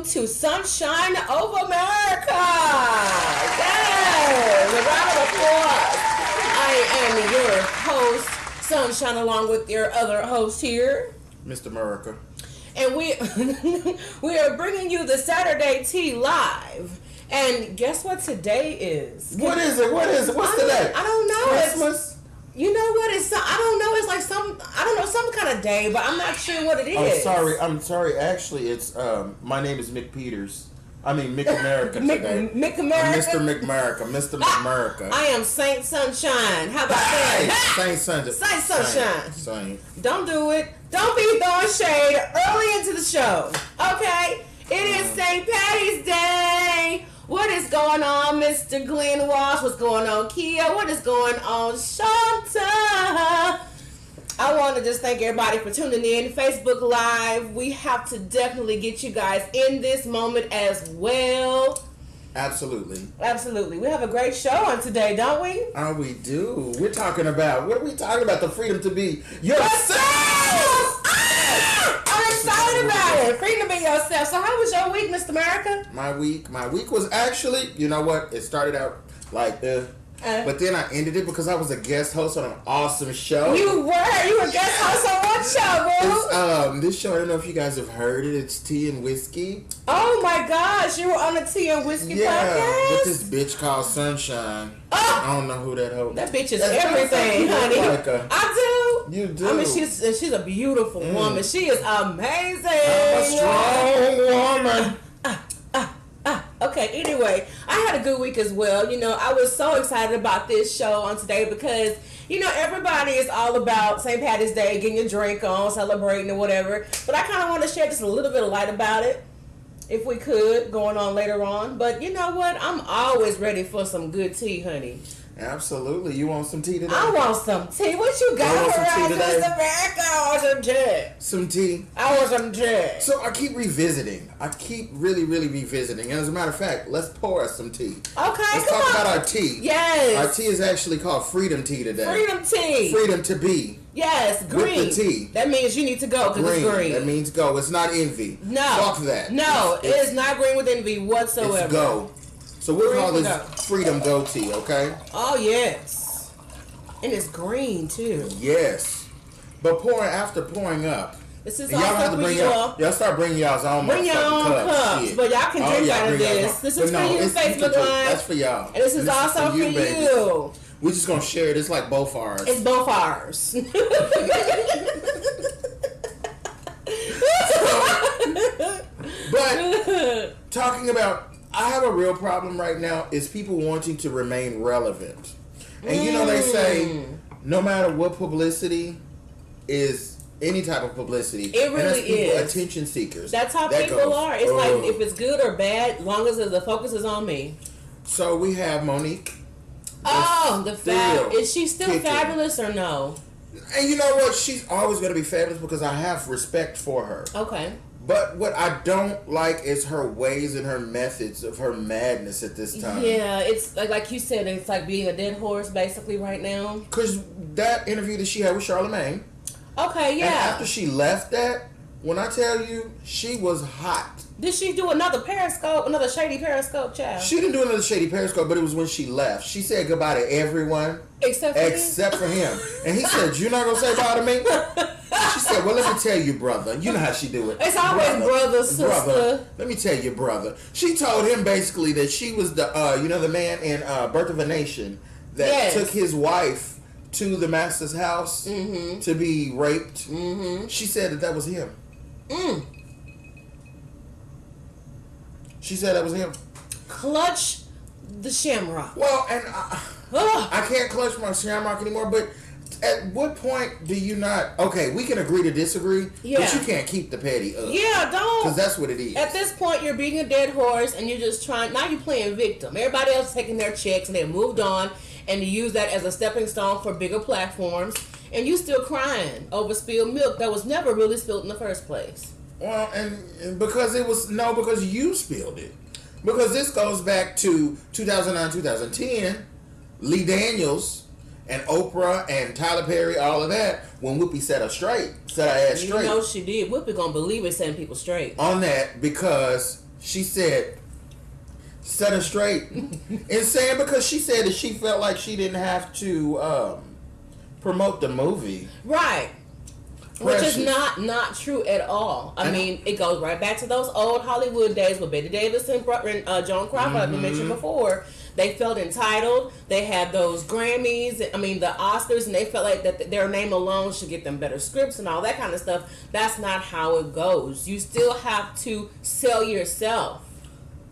welcome to Sunshine of America. Yes, a round of applause. I am your host, Sunshine, along with your other host here, MistahMerica. and we are bringing you the Saturday Tea live. And guess what today is? What is it? What's today? I don't know. Christmas? You know what? I don't know. It's like some kind of day, but I'm not sure what it is. I'm sorry. Actually, it's my name is Mick Peters. I mean MistahMerica today. MistahMerica? MistahMerica. I am Saint Sunshine. How about that? Saint Sunshine. Saint Sunshine. Saint. Don't do it. Don't be throwing shade early into the show. Okay? It is St. Patty's Day. What is going on, Mr. Glenn Walsh? What's going on, Kia? What is going on, Shanta? I want to just thank everybody for tuning in. Facebook Live. We have to definitely get you guys in this moment as well. Absolutely. Absolutely. We have a great show on today, don't we? Oh, we do. What are we talking about? The freedom to be yourself! I'm excited about it. Freedom to be yourself. So how was your week, MistahMerica? My week was actually, you know what? It started out like but then I ended it because I was a guest host on an awesome show. You were a guest host on what show, boo? This show, I don't know if you guys have heard it. It's Tea and Whiskey. Oh my gosh, you were on the Tea and Whiskey podcast? With this bitch called Sunshine. I don't know who that hoe. That bitch is everything, honey. I do. You do. I mean, she's a beautiful woman. She is amazing. I'm a strong woman. Okay, anyway, I had a good week as well. You know, I was so excited about this show on today because, you know, everybody is all about St. Patty's Day, getting your drink on, celebrating or whatever. But I kind of want to share just a little bit of light about it, if we could, going on later on. But you know what? I'm always ready for some good tea, honey. Absolutely. You want some tea today? I want some tea. What you got for us, Mr. I want some tea. Some tea? I want some tea. So I keep revisiting. I keep really revisiting. And as a matter of fact, let's pour us some tea. Okay, let's talk about our tea. Yes. Our tea is actually called Freedom Tea today. Freedom Tea. Freedom to be. Yes, green. With the tea. That means you need to go because it's green. That means go. It's not envy. No. Fuck that. No, it is not green with envy whatsoever. It's go. So we'll call this Freedom Go Tea, okay? Oh, yes. And it's green, too. Yes. But after pouring up. This is y'all have to bring y'all start bringing y'all's own Bring your own cups. Shit. But y'all can drink out of this. This is for you, Facebook Live. That's for y'all. And this is also for you. We're just going to share it. It's like both ours. It's both ours. But talking about, I have a real problem right now is people wanting to remain relevant. And you know they say no matter what publicity is any type of publicity. It really is. Attention seekers. That's how people are. It's like if it's good or bad, long as the focus is on me. So we have Monique. Is she still fabulous or no? And you know what? She's always going to be fabulous because I have respect for her. Okay. But what I don't like is her ways and her methods of her madness at this time. Yeah, it's like you said, it's like being a dead horse basically right now. Because that interview that she had with Charlamagne. Okay, yeah. And after she left that, when I tell you, she was hot. Did she do another shady Periscope, child? She didn't do another shady Periscope, but it was when she left. She said goodbye to everyone. Except for him. And he said, "You're not going to say bye to me?" She said, "Well, let me tell you, brother." You know how she do it. It's always brother, sister. Let me tell you, brother. She told him basically that she was the man in Birth of a Nation that took his wife to the master's house to be raped. Mm-hmm. She said that was him. She said that was him. Clutch the shamrock. Well, and I can't clutch my shamrock anymore, but at what point do you not... Okay, we can agree to disagree, but you can't keep the petty up. Yeah, don't. Because that's what it is. At this point, you're being a dead horse, and you're just trying... Now you're playing victim. Everybody else is taking their checks, and they moved on, and you use that as a stepping stone for bigger platforms, and you still crying over spilled milk that was never really spilled in the first place. Well, and because it was... No, because you spilled it. Because this goes back to 2009, 2010, Lee Daniels and Oprah and Tyler Perry, all of that, when Whoopi set her ass straight. You know she did. Whoopi gonna believe it setting people straight. On that, because she said, set her straight. And saying because she said that she felt like she didn't have to promote the movie. Right. Precious. Which is not true at all. I mean, it goes right back to those old Hollywood days with Betty Davis and Joan Crawford, like we mentioned before. They felt entitled. They had those Grammys, I mean, the Oscars, and they felt like that their name alone should get them better scripts and all that kind of stuff. That's not how it goes. You still have to sell yourself.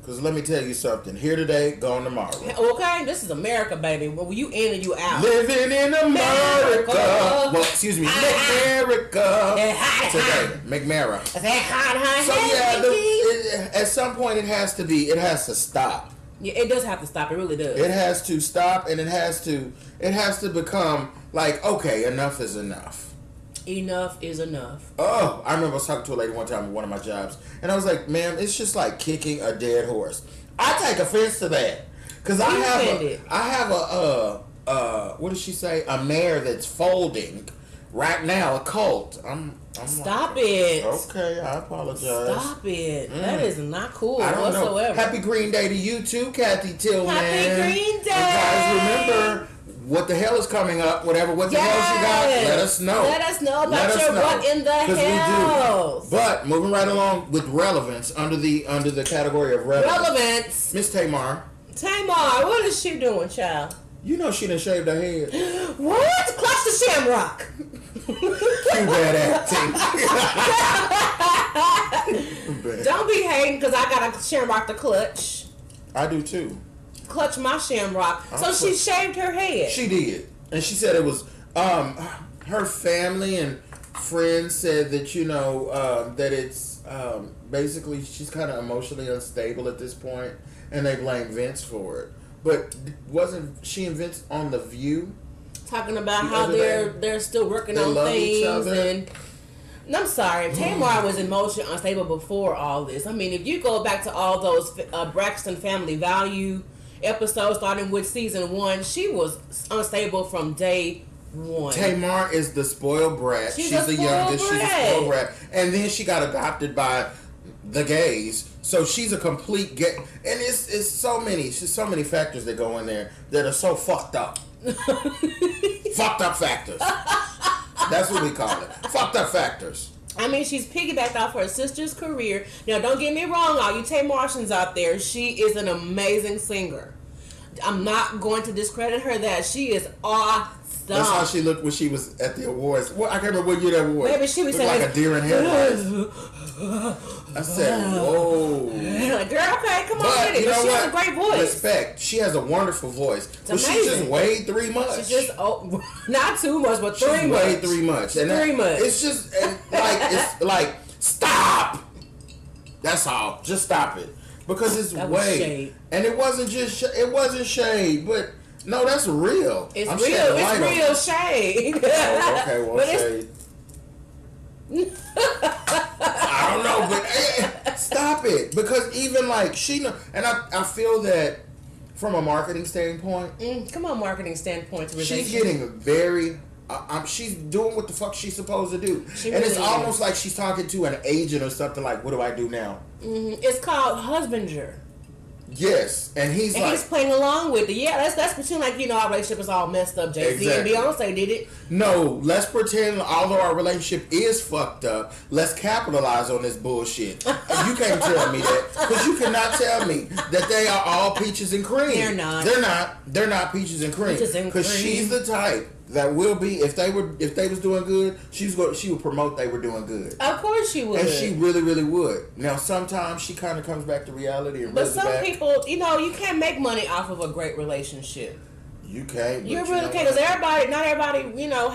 Because let me tell you something. Here today, gone tomorrow. Okay, this is America, baby. Well, you in and you out. Living in America. Well, excuse me, America. Today, McMara. So yeah, at some point it has to stop. Yeah, it does have to stop. It really does. It has to stop, and it has to become like, okay, enough is enough. Enough is enough. Oh, I remember I was talking to a lady one time at one of my jobs, and I was like, ma'am, it's just like kicking a dead horse. I take offense to that. Because I have a what does she say? A mare that's folding right now, a colt. Stop like, it. Okay, I apologize. Stop it. That is not cool I don't whatsoever. know. Happy Green Day to you too, Kathy Tillman. Happy Green Day. And guys, remember, what the hell is coming up? What the hell you got? Let us know. Let us know about what in the hell. But moving right along with relevance under the category of relevance. Miss Tamar. Tamar, what is she doing, child? You know she done shaved her head. What? Clutch the shamrock. Too bad acting. Don't be hating because I got a shamrock to clutch. I do too. Clutch my shamrock. So she shaved her head. She did. And she said it was her family and friends said that, you know, that it's basically she's kind of emotionally unstable at this point, and they blame Vince for it. But wasn't she and Vince on The View? Talking about how they're still working on things, and I'm sorry, Tamar was emotionally unstable before all this. I mean, if you go back to all those Braxton Family Value episodes, starting with season 1, she was unstable from day one. Tamar is the spoiled brat. She's the youngest. She's a spoiled brat, and then she got adopted by the gays. So she's a complete gay, and it's so many factors that go in there that are so fucked up. Fucked up factors. That's what we call it. Fucked up factors. I mean, she's piggybacked off her sister's career. Now, don't get me wrong, all you Tamartians out there, she is an amazing singer. I'm not going to discredit her that she is awesome. That's how she looked when she was at the awards. Well, I can't remember what year that was. Maybe she was like a deer in headlights. I said, whoa. Like, girl, okay, come on with it. But she has a great voice. Respect. She has a wonderful voice. But she just weighed 3 months. She just, not too much, but 3 months. She weighed 3 months. And 3 months. It's just, it's like, stop. That's all. Just stop it. Because it's weight. And it wasn't shade, but no, that's real. It's real. It's real shade. Oh, okay, well, shade. I don't know, but stop it. Because even like she know, and I feel that from a marketing standpoint. Come on, marketing standpoint. She's getting very. She's doing what the fuck she's supposed to do, and it's almost like she's talking to an agent or something. Like, what do I do now? It's called husbander. Yes, and he's playing along with it. Yeah, let's pretend like our relationship is all messed up. Jay-Z and Beyonce did it. No, let's pretend although our relationship is fucked up, let's capitalize on this bullshit. And you can't tell me that because you cannot tell me that they are all peaches and cream. They're not. They're not peaches and cream. Because she's the type that will be if they was doing good, she would promote they were doing good. Of course she would. And she really, really would. Now sometimes she kind of comes back to reality and but some people, you can't make money off of a great relationship. You can't. You really can't, because not everybody,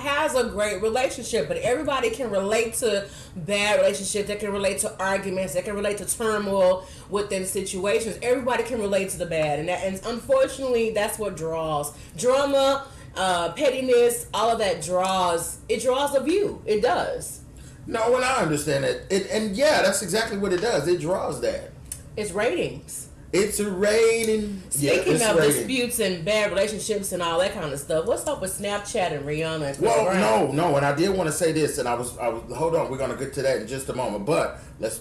has a great relationship, but everybody can relate to bad relationships. They can relate to arguments. They can relate to turmoil within situations. Everybody can relate to the bad, and unfortunately, that's what draws drama. Pettiness, all of that draws the view. It does. No, and I understand it. And yeah, that's exactly what it does. It draws that. It's ratings. It's a rating. Speaking of disputes and bad relationships and all that kind of stuff, what's up with Snapchat and Rihanna and Chris Brown? No, and I did want to say this, and I was hold on, we're gonna get to that in just a moment, but let's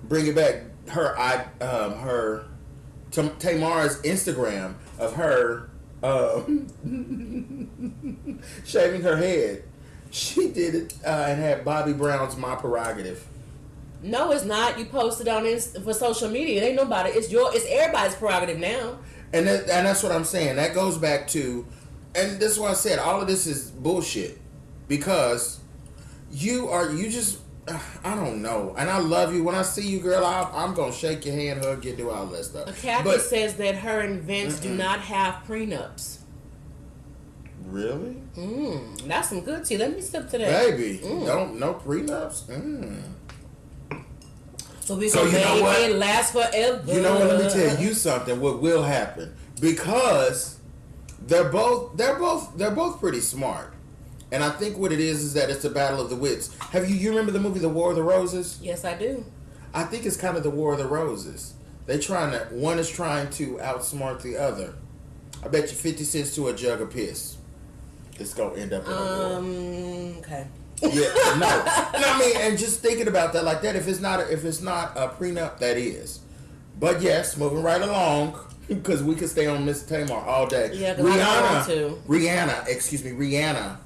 bring it back Tamar's Instagram of her shaving her head. She did it and had Bobby Brown's "My Prerogative." No, it's not. You posted on for social media. It ain't nobody. It's everybody's prerogative now. And that's what I'm saying. That goes back to, and this is why I said all of this is bullshit, because you just. I don't know, and I love you. When I see you, girl, I'm gonna shake your hand, hug you, do all that stuff. Kathy says that her and Vince do not have prenups. Really? That's some good tea. Let me sip to that. Baby, no prenups. So we can make it last forever. You know what? Let me tell you something. What will happen? Because they're both pretty smart. And I think what it is that it's a battle of the wits. You remember the movie The War of the Roses? Yes, I do. I think it's kind of the War of the Roses. One is trying to outsmart the other. I bet you 50 cents to a jug of piss. It's gonna end up in a war. Okay. Yeah, no. I mean, and just thinking about that like that, if it's not a prenup, that is. But yes, moving right along, because we could stay on Miss Tamar all day. Yeah, because I want to. Rihanna.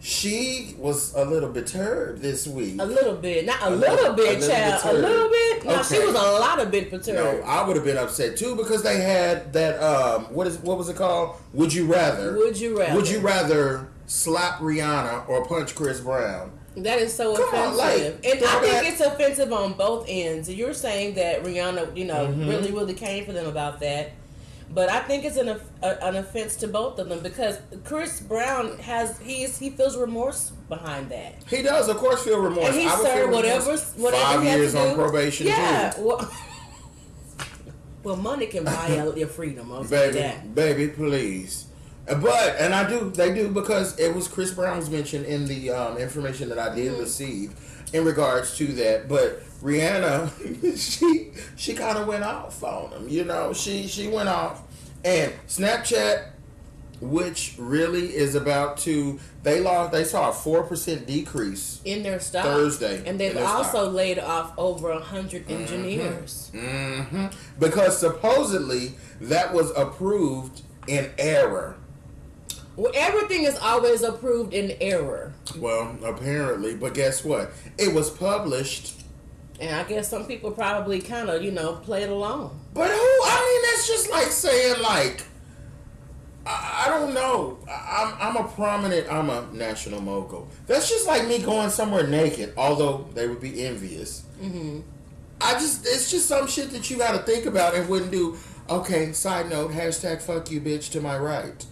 She was a little perturbed this week. A little bit. Not a little bit, child. A little bit? No, okay. She was a lot of bit perturbed. No, I would have been upset too, because they had that, what was it called? Would you rather? Would you rather? Would you rather slap Rihanna or punch Chris Brown? That is so offensive. And I think it's offensive on both ends. You're saying that Rihanna, really, really came for them about that. But I think it's an offense to both of them, because Chris Brown he feels remorse behind that. He does, of course, feel remorse. And he served whatever 5 years on probation. Yeah. Well, money can buy your freedom. Baby, please. They do, because it was Chris Brown's mentioned in the information that I did receive in regards to that. But Rihanna, she kind of went off on him. She went off, and Snapchat, which really is about to, they saw a 4% decrease in their stock Thursday, and they've also laid off over 100 engineers. Because supposedly that was approved in error. Well, everything is always approved in error. Well, apparently, but guess what? It was published. And I guess some people probably kind of, played along. But that's just like saying, I don't know. I'm a national mogul. That's just like me going somewhere naked, although they would be envious. It's just some shit that you got to think about and wouldn't do. Okay, side note, #fuck you bitch to my right.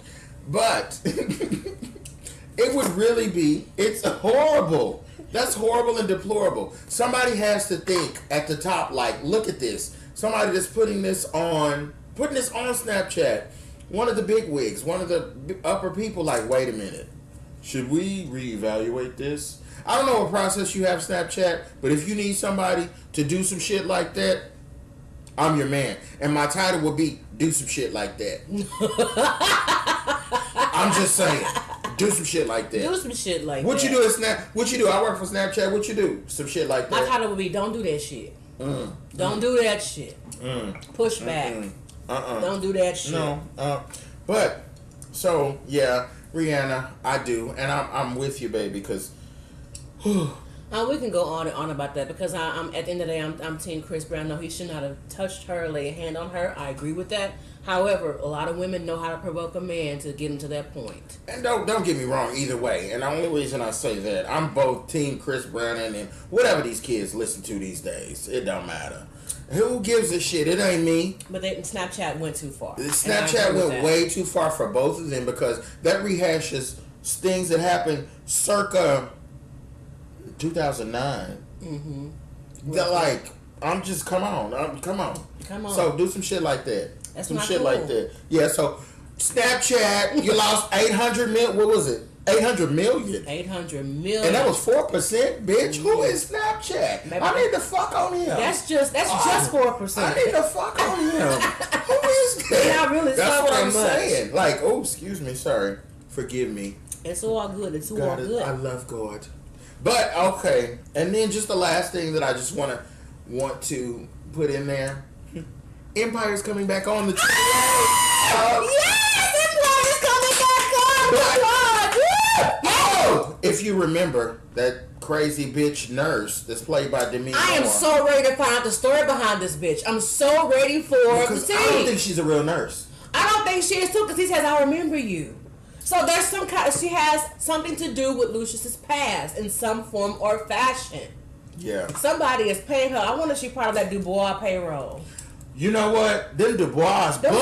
But it would really be, it's horrible. That's horrible and deplorable. Somebody has to think at the top, look at this. Somebody that's putting this on Snapchat. One of the big wigs, one of the upper people, wait a minute. Should we reevaluate this? I don't know what process you have, Snapchat, but if you need somebody to do some shit like that, I'm your man. And my title will be, do some shit like that. I'm just saying. Do some shit like that. Do some shit like what that. You do at What you do? I work for Snapchat. What you do? Some shit like that. My title would be, don't do that shit. Don't do that shit. Push back. Don't do that shit. No. But, so, yeah, Rihanna, I do. And I'm with you, baby, because... we can go on and on about that, because I'm at the end of the day, I'm Team Chris Brown. No, he should not have touched her, laid a hand on her. I agree with that. However, a lot of women know how to provoke a man to get him to that point. And don't get me wrong either way. And the only reason I say that, I'm both Team Chris Brown and whatever these kids listen to these days. It don't matter. Who gives a shit? It ain't me. But Snapchat went too far. Snapchat went way too far for both of them, because that rehashes things that happened circa 2009. I'm just, come on. Come on. So do some shit like that. That's some not shit cool. like that. Yeah, so Snapchat, you lost 800 million. What was it? 800 million. 800 million. And that was 4%, bitch. Who is Snapchat? Maybe. I need to fuck on him. That's just 4%. I need to fuck on him. Who is that? Not really. That's what I'm saying. Excuse me, sorry. Forgive me. It's all good. It's all God, good. I love God. But, okay. And then just the last thing that I just want to want to put in there. Empire's coming back on the 28th. Yes, Empire's coming back on. Oh, if you remember that crazy bitch nurse that's played by Demi Moore. I am so ready to find out the story behind this bitch. I'm so ready for it. Because I don't think she's a real nurse. I don't think she is too, because he says, I remember you. So there's some kind she has something to do with Lucius's past in some form or fashion. Yeah. Somebody is paying her. I wonder if she's part of that Dubois payroll. You know what? Them Dubois, baby. Woo!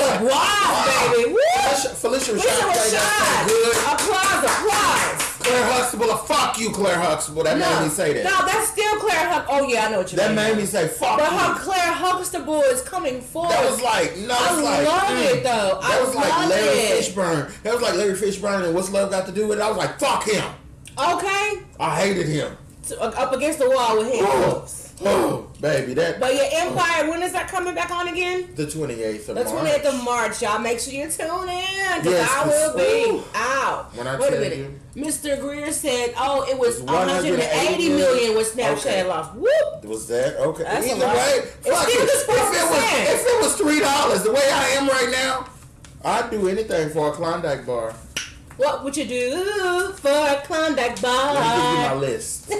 Felicia Rashad played that good. Applause. Claire Huxtable, fuck you, Claire Huxtable. That made me say that. No, that's still Claire Huxtable. Oh yeah, I know what you mean. That made me say fuck but you. But her Claire Huxtable is coming forward. That was like, no, I love it though. That was like Larry Fishburne. That was like Larry Fishburne and What's Love Got to Do with It? I was like, fuck him. Okay. I hated him. Up against the wall with him. Oh, baby, that. But your Empire, when is that coming back on again? The 28th of March. The 28th of March, y'all. Make sure you tune in, because I will be out. When I Wait a tell minute. you, Mr. Greer said, "Oh, it was 180 million with Snapchat lost." Whoop. Was that okay? That's Either way, fuck it. If it was $3, the way I am right now, I'd do anything for a Klondike bar. What would you do for a Klondike bar? Let me give you my list.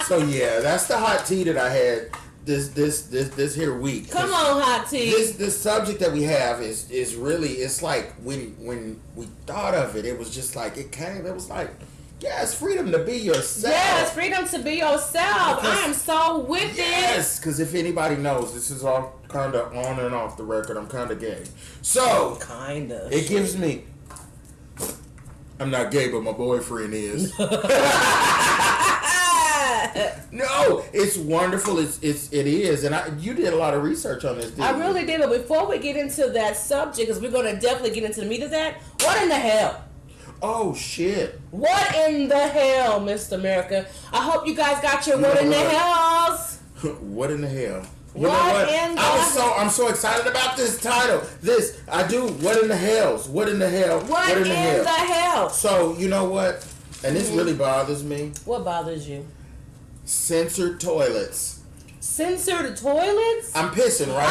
So yeah, that's the hot tea that I had this here week. Come on, hot tea. This subject that we have is really, it's like when we thought of it, it was just like it was like, yeah, it's freedom to be yourself. Yeah, it's freedom to be yourself. Because I am so with it. Yes, because if anybody knows, this is all kind of on and off the record. I'm kind of gay. So kind of. It gives me. I'm not gay, but my boyfriend is. No, it's wonderful. It is, and you did a lot of research on this. Didn't I really did, but before we get into that subject, because we're going to definitely get into the meat of that. What in the hell? Oh shit! What in the hell, Mr. America? I hope you guys got your what in the hells. What in the hell? You what know what? In the I'm so excited about this title. What in the hells? What in the hell? What in the hell? So you know what? And this really bothers me. What bothers you? Censored toilets. Censored toilets? I'm pissing, right?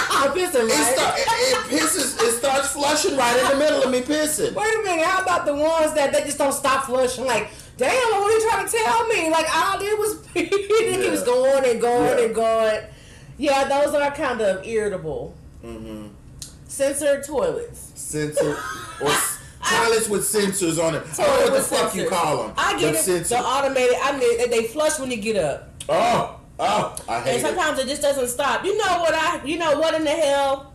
I'm pissing, right? It pisses. It starts flushing right in the middle of me pissing. Wait a minute. How about the ones that they just don't stop flushing? Like, damn, what are you trying to tell me? Like, all I did was pee. It keeps going and going and going. Yeah, those are kind of irritable. Mm-hmm. Censored toilets. Censored or toilets with sensors on it. I don't know what the fuck you call them. I get it. The automated. I mean, they flush when you get up. Oh, I hate and sometimes it just doesn't stop. You know what in the hell?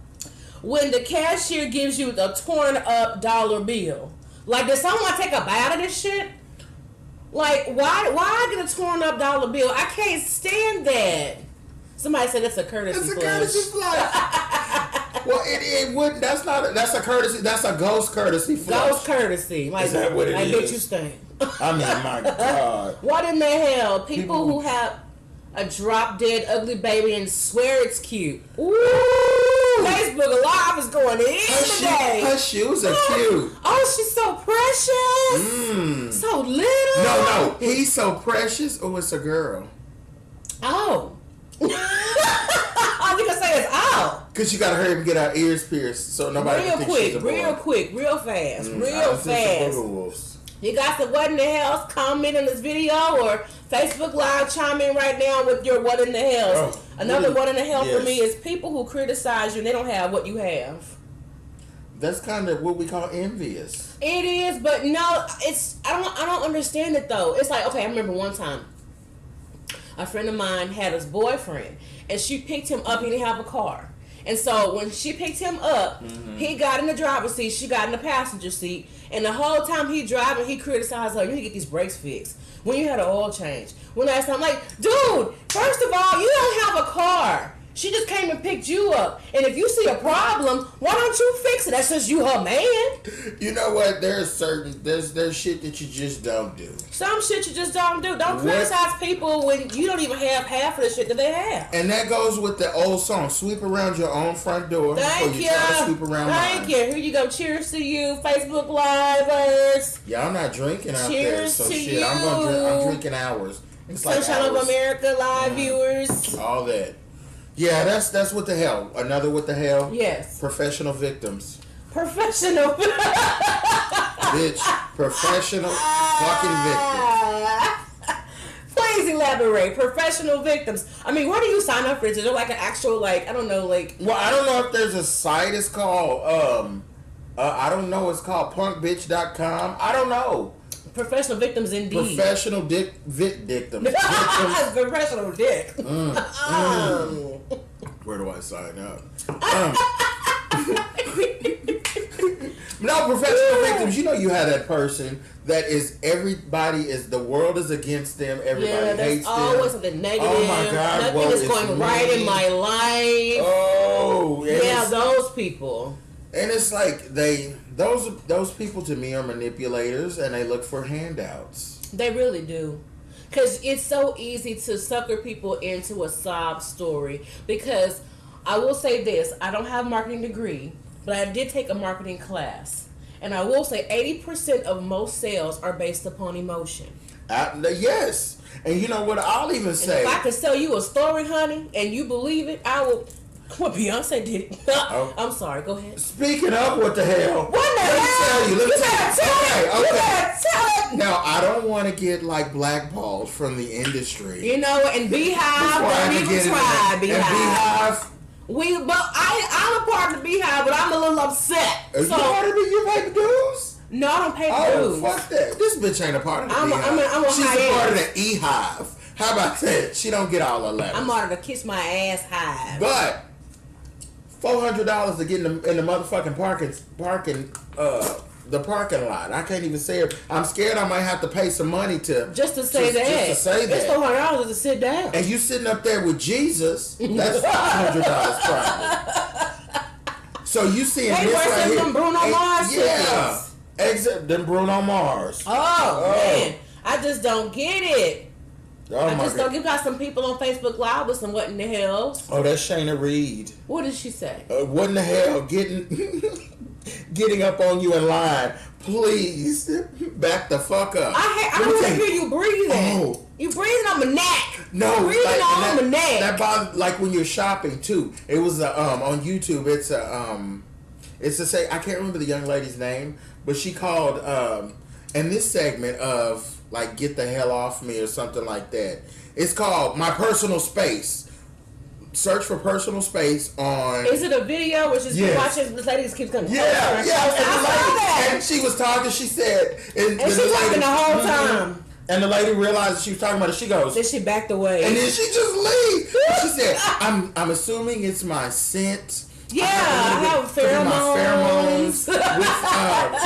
When the cashier gives you the torn up dollar bill. Like, did someone take a bite of this shit? Like, why I get a torn up dollar bill? I can't stand that. Somebody said it's a courtesy flush. It's a courtesy flush. Well, it wouldn't. That's a courtesy. That's a ghost courtesy flush. Ghost courtesy. Like, is that what it is? I bet you stink. I mean, my God. What in the hell? People who have a drop dead ugly baby and swear it's cute. Ooh. Facebook Live is going in today. Her shoes are cute. Oh, she's so precious. So little. No. He's so precious. Oh, it's a girl. Oh. I was gonna say it's out. Cause you gotta hurry up and get our ears pierced so nobody can think she's a boy. Real fast. You got the what in the hell? Comment on this video or Facebook Live. Chime in right now with your what in the hell. Another what in the hell for me is people who criticize you and they don't have what you have. That's kind of what we call envious. It is, but no, it's I don't understand it though. It's like, okay, I remember one time a friend of mine had his boyfriend and she picked him up. He didn't have a car. And so when she picked him up, he got in the driver's seat, she got in the passenger seat, and the whole time he driving, he criticized her, you need to get these brakes fixed. When you had an oil change. When last time, I'm like, dude, first of all, you don't have a car. She just came and picked you up. And if you see a problem, why don't you fix it? That's just you her man. You know what? There's shit that you just don't do. Some shit you just don't do. Don't criticize people when you don't even have half of the shit that they have. And that goes with the old song, sweep around your own front door. Thank you. Try to sweep around mine. Here you go. Cheers to you, Facebook Livers. Y'all not drinking out Cheers there, so to shit. you. I'm drinking ours. It's like Sunshine of hours. America live viewers. All that. Yeah, that's what the hell. Another what the hell? Yes. Professional victims. Professional. Bitch. Professional fucking victims. Please elaborate. Professional victims. I mean, where do you sign up for this? Is there like an actual, like, I don't know, like... Well, I don't know if there's a site. It's called, I don't know. It's called punkbitch.com. I don't know. Professional victims, indeed. Professional victims. Professional dick. Where do I sign up? No, professional victims. You know, you have that person that is the world is against them. Everybody hates them. Always something negative. Oh my God! Nothing is going right in my life. Oh, yeah, those people. And it's like those people to me are manipulators, and they look for handouts. They really do. Because it's so easy to sucker people into a sob story. Because I will say this, I don't have a marketing degree, but I did take a marketing class. And I will say 80% of most sales are based upon emotion. Yes. And you know what? I'll even say... if I could sell you a story, honey, and you believe it, I will... Well, Beyonce did it. Oh. I'm sorry. Go ahead. Speaking of what the hell? What the hell? Let me tell you. You better tell it. Now, I don't want to get like blackballed from the industry. You know, and Beehive, don't even try Beehive. I'm a part of the Beehive, but I'm a little upset. Are you part of it? You pay the dues? No, I don't pay the dues. Oh, fuck that. This bitch ain't a part of the Beehive. She's a part of the E-Hive. How about that? She don't get all the letters. I'm part of the Kiss My Ass Hive. But $400 to get in the motherfucking the parking lot. I can't even say it. I'm scared I might have to pay some money to just to say that. It's $400 to sit down. And you sitting up there with Jesus. That's $500 probably. So you seeing this right here? Them Bruno Mars. Yeah, except them Bruno Mars. Oh man, I just don't get it. Oh, I just don't. You got some people on Facebook Live with some what in the hell? Oh, that's Shayna Reed. What did she say? What in the hell? Getting up on you in line. Please back the fuck up. I want to hear you breathing. Oh. You breathing on my neck. No, breathing on my neck. That bothers, like when you're shopping too. It was on YouTube. It's to say I can't remember the young lady's name, but she called in this segment of like "Get the hell off me" or something like that. It's called "My Personal Space." Search for personal space on. Is it a video where she's watching? This lady just keeps coming. Yeah. And she was talking. She said, and she's talking the whole time. And the lady realized she was talking about it. She goes. Then she backed away. And then she just leaves. She said, "I'm assuming it's my scent." Yeah, I have pheromones.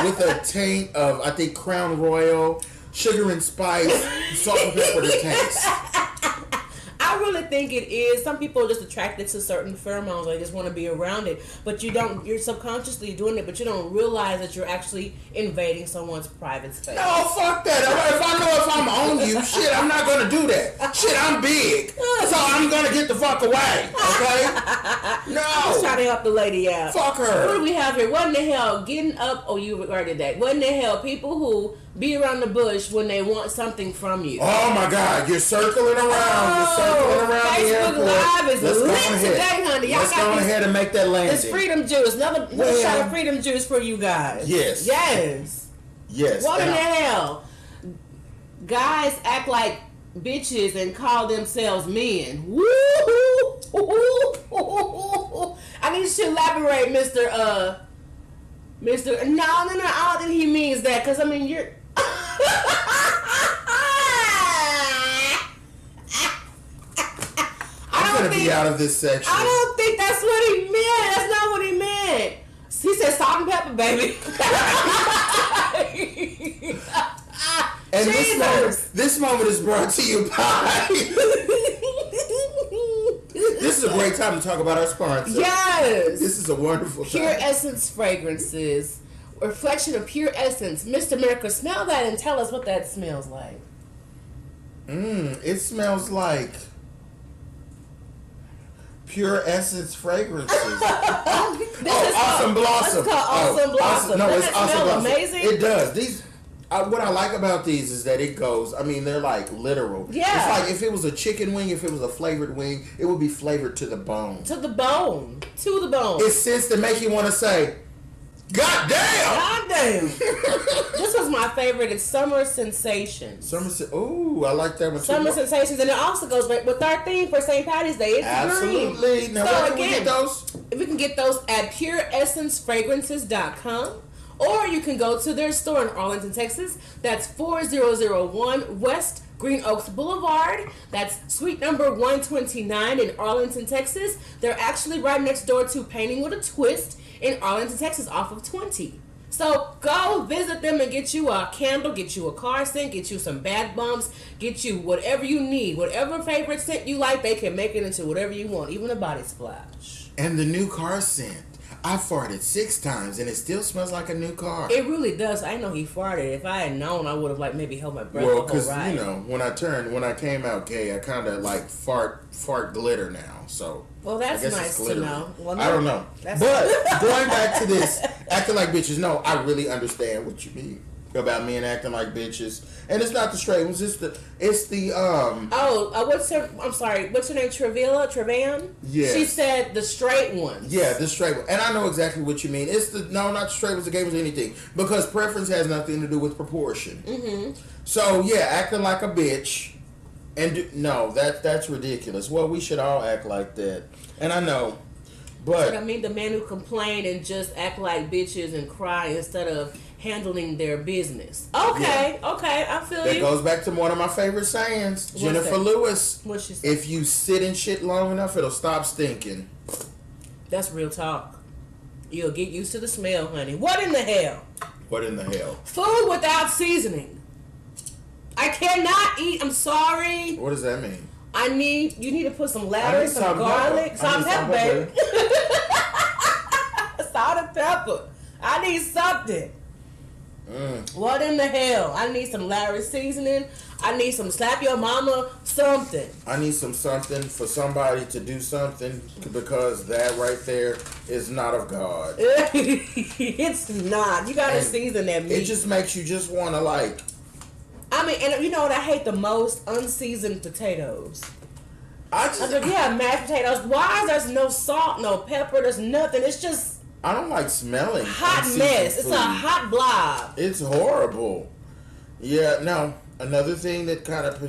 With a taint of, I think, Crown Royal, sugar and spice, salt and pepper to taste. I really think it is. Some people are just attracted to certain pheromones. They just want to be around it. But you don't, you're subconsciously doing it, but you don't realize that you're actually invading someone's private space. No, fuck that. If I'm on you, shit, I'm not going to do that. Shit, I'm big. So I'm going to get the fuck away. Okay? No. I'm just trying to help the lady out. Fuck her. What do we have here? What in the hell? Getting up. Oh, you regarded that. What in the hell? People who be around the bush when they want something from you. Oh my God, you're circling around. You're circling around Facebook the airport. Live is lit today, honey. Let's go ahead and make that landing. It's freedom juice. Another shot of freedom juice for you guys. Yes. Yes. What in the hell? Guys act like bitches and call themselves men. Woo! I need you to elaborate, Mr. No, I don't think he means that, because I mean you're. I'm gonna be out of this section. I don't think that's what he meant. That's not what he meant. He said salt and pepper, baby. And this moment is brought to you by. This is a great time to talk about our sponsor. Yes. This is a wonderful time. Pure Essence fragrances. Reflection of pure essence. Mr. America, smell that and tell us what that smells like. It smells like Pure Essence fragrances. Awesome Blossom. It's called Awesome Blossom. No, Doesn't it's it Awesome smell Blossom. amazing? It does. These What I like about these is that it goes. I mean, they're like literal. Yeah. It's like if it was a chicken wing, if it was a flavored wing, it would be flavored to the bone. To the bone. To the bone. It's scents that make you want to say, "God damn!" God damn. This was my favorite. It's Summer Sensations. Ooh, I like that one too. Summer Sensations, and it also goes with our theme for St. Patty's Day. It's absolutely. green. Now, so where can again, we get those? We can get those at pureessencefragrances.com, or you can go to their store in Arlington, Texas. That's 4001 West Green Oaks Boulevard. That's suite number 129 in Arlington, Texas. They're actually right next door to Painting with a Twist in Arlington, Texas, off of 20. So go visit them and get you a candle, get you a car scent, get you some bath bombs, get you whatever you need. Whatever favorite scent you like, they can make it into whatever you want, even a body splash. And the new car scent. I farted 6 times and it still smells like a new car. It really does. I know he farted. If I had known, I would have like maybe held my breath Well, the whole because ride. you know, when I came out gay, I kind of like fart glitter now. So Well, that's I guess nice it's to glittery. know. Well, I don't know. But going back to this, acting like bitches. No, I really understand what you mean about men acting like bitches, and it's not the straight ones. It's the what's her? I'm sorry. What's her name? Trevan. Yeah. She said the straight ones. Yeah, the straight one. And I know exactly what you mean. It's not the straight ones, the gay ones, anything. Because preference has nothing to do with proportion. Mm-hmm. So, yeah, acting like a bitch. And no, that's ridiculous. Well, we should all act like that. And I know. But I mean, the men who complain and just act like bitches and cry instead of handling their business. Okay, I feel that you. goes back to one of my favorite sayings. What's Jennifer that? Lewis. What she said? If you sit in shit long enough, it'll stop stinking. That's real talk. You'll get used to the smell, honey. What in the hell? What in the hell? Food without seasoning. I cannot eat. I'm sorry. What does that mean? You need to put some lather, some garlic, salt and pepper, baby. Salt and pepper. I need something. What in the hell? I need some Larry seasoning. I need some slap your mama something. I need something for somebody to do something because that right there is not of God. It's not. You gotta season that meat. It just makes you just want to like. I mean, and you know what I hate the most? Unseasoned potatoes. Mashed potatoes. Why is there no salt, no pepper? There's nothing. It's just I don't like smelling hot unseasoned mess. It's food. a hot blob. It's horrible. Yeah. No. Another thing that kind of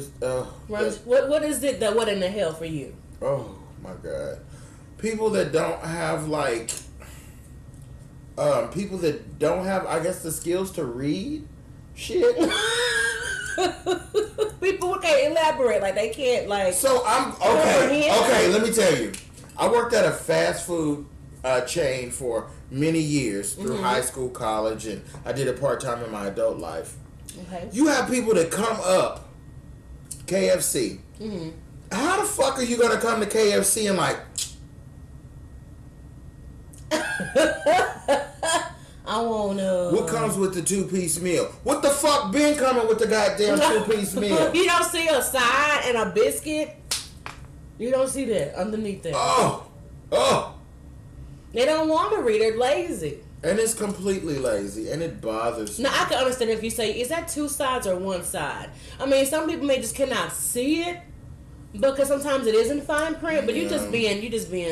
What is it that what in the hell for you? oh my God, people that don't have like people that don't have I guess the skills to read shit. People can't elaborate, like they can't like. So I'm okay. Let me tell you, I worked at a fast food chain for many years through high school, college, and I did it part time in my adult life. Okay. You have people that come up KFC. Mm-hmm. How the fuck are you gonna come to KFC and like? I wanna. What comes with the 2-piece meal? What the fuck been coming with the goddamn 2-piece meal? You don't see a side and a biscuit. You don't see that underneath that. Oh. They don't want to read. They're lazy. And it's completely lazy, and it bothers me. Now I can understand if you say, "Is that 2 sides or 1 side?" I mean, some people may just cannot see it because sometimes it is in fine print. But you just being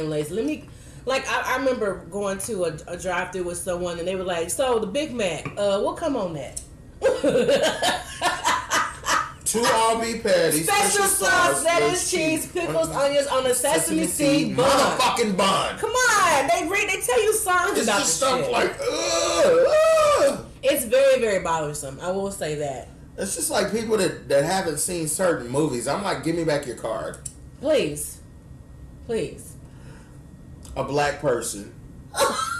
lazy. Let me. Like, I remember going to a drive-thru with someone, and they were like, "So, the Big Mac, what come on that?" 2 all-beef patties, special sauce, lettuce, cheese, pickles, onions on a sesame seed bun. Motherfucking bun. Come on, they tell you songs It's about just this stuff shit. like, It's very, very bothersome. I will say that. It's just like people that haven't seen certain movies. I'm like, give me back your card. Please. A black person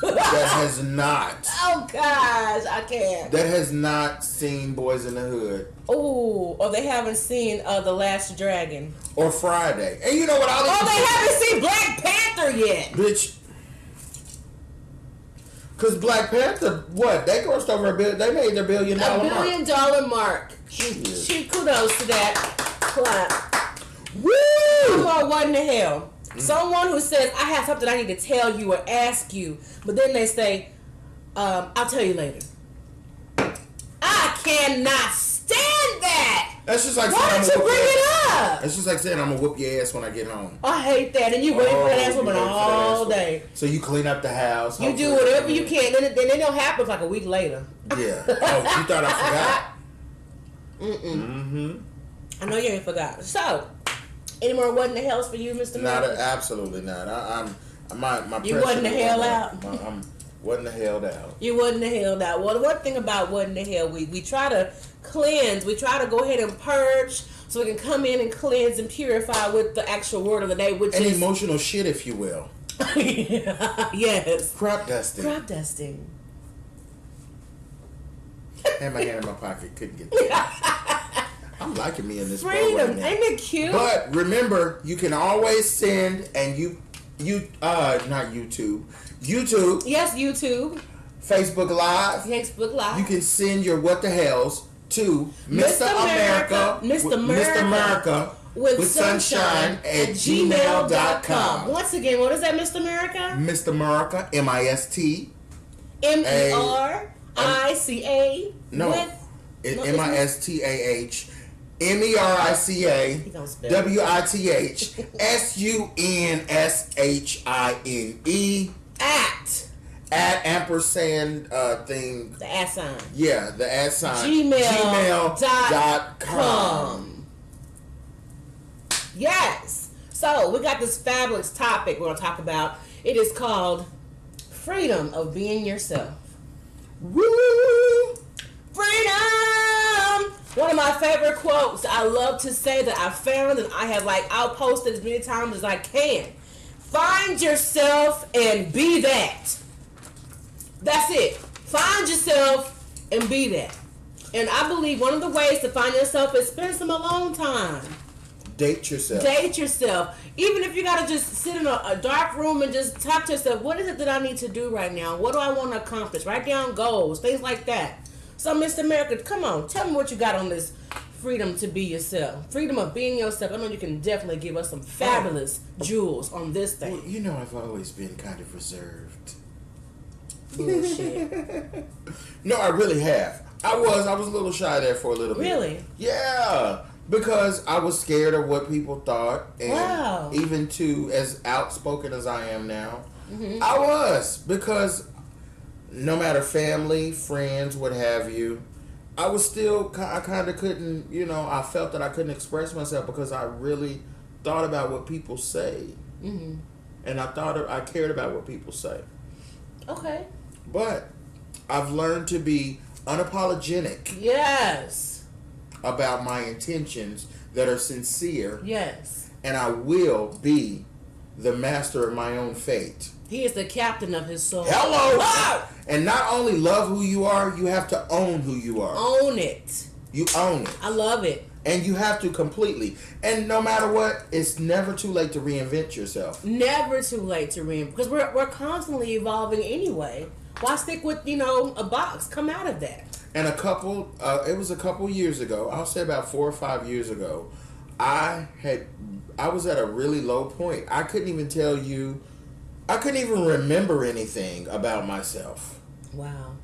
that has not. Oh gosh, I can't. That has not seen Boys in the Hood. Oh, or they haven't seen The Last Dragon. Or Friday. And you know what? They haven't seen Black Panther yet. Bitch. Because Black Panther, what? They grossed over $1 billion. They made their $1 billion mark. $1 billion mark. Kudos to that. Clap. Woo! Come on, what in the hell? Someone who says, "I have something I need to tell you or ask you," but then they say, "I'll tell you later." I cannot stand that. That's just like Why saying did you bring it up? That's just like saying I'm gonna whoop your ass when I get home. I hate that. And you wait for that ass you woman wait for that all ass day. So you clean up the house. You do whatever you can. Then it don't happen like a week later. Yeah. Oh, you thought I forgot? Mm-mm. I know you ain't forgot. So, any more what in the hells for you, Mr. Miller? Absolutely not. My You wasn't the hell out. Wasn't the hell out. You wasn't the hell out. Well, the one thing about what in the hell, we try to cleanse. We try to go ahead and purge so we can come in and cleanse and purify with the actual word of the day, which is emotional shit, if you will. Yes. Crop dusting. Crop dusting. Had my hand in my pocket, couldn't get that. I'm liking me in this freedom, right now. ain't it cute? But remember, you can always send and not YouTube. YouTube. Yes, YouTube. Facebook Live. Facebook Live. You can send your what the hells to MistahMerica with sunshine at gmail.com. Once again, what is that, Mr. America? MistahMerica, MIST. MERICA. No. MISTAH. MERICA WITH at ampersand thing. The @ sign. Yeah, the @ sign. gmail.com. Yes. So we got this fabulous topic we're going to talk about. It is called freedom of being yourself. Woo! Freedom! One of my favorite quotes I love to say that I found and I have outposted as many times as I can. Find yourself and be that. That's it. Find yourself and be that. And I believe one of the ways to find yourself is spend some alone time. Date yourself. Date yourself. Even if you got to just sit in a dark room and just talk to yourself, what is it that I need to do right now? What do I want to accomplish? Write down goals, things like that. So, Mr. America, come on. Tell me what you got on this freedom to be yourself. Freedom of being yourself. I know you can definitely give us some fabulous jewels on this thing. Well, you know I've always been kind of reserved. Bullshit. No, I really have. I was a little shy there for a little bit. Really? Yeah. Because I was scared of what people thought. And wow. even to as outspoken as I am now, I was. Because no matter family, friends, what have you, I kind of couldn't, I felt that I couldn't express myself because I really thought about what people say. Mm-hmm. And I cared about what people say. Okay. But I've learned to be unapologetic. Yes. About my intentions that are sincere. Yes. And I will be the master of my own fate. He is the captain of his soul. Hello! Wow! And not only love who you are, you have to own who you are. Own it. You own it. I love it. And you have to completely. And no matter what, it's never too late to reinvent yourself. Never too late to reinvent. Because we're constantly evolving anyway. Why stick with, a box? Come out of that. And it was a couple years ago, I'll say about 4 or 5 years ago, I was at a really low point. I couldn't even remember anything about myself. Wow.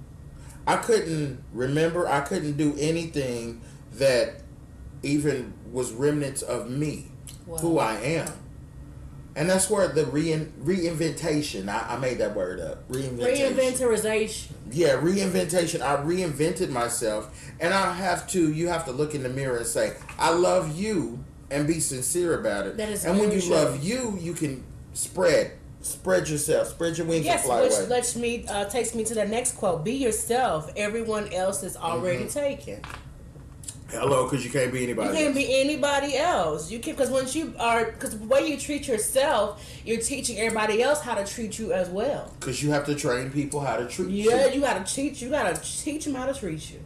I couldn't remember, I couldn't do anything that even was remnants of me, who I am. And that's where the reinventation, I made that word up. Reinventorization. Yeah, reinventation. I reinvented myself. And you have to look in the mirror and say, I love you, and be sincere about it. That is and when you love you, you can spread yourself, spread your wings and fly away. Yes, which takes me to the next quote. Be yourself. Everyone else is already taken. Hello, because you can't be anybody else. You can't be anybody else. You can, because the way you treat yourself, you're teaching everybody else how to treat you as well. Because you have to train people how to treat you. Yeah, you gotta teach them how to treat you.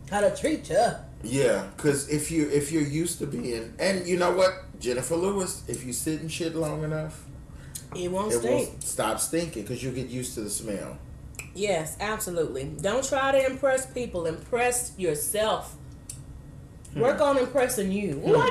How to treat you. Yeah, because if you're used to being, and you know what, Jennifer Lewis, if you sit in shit long enough, it won't stink. Stop stinking because you get used to the smell. Yes, absolutely. Don't try to impress people. Impress yourself. Work on impressing you. Oh, I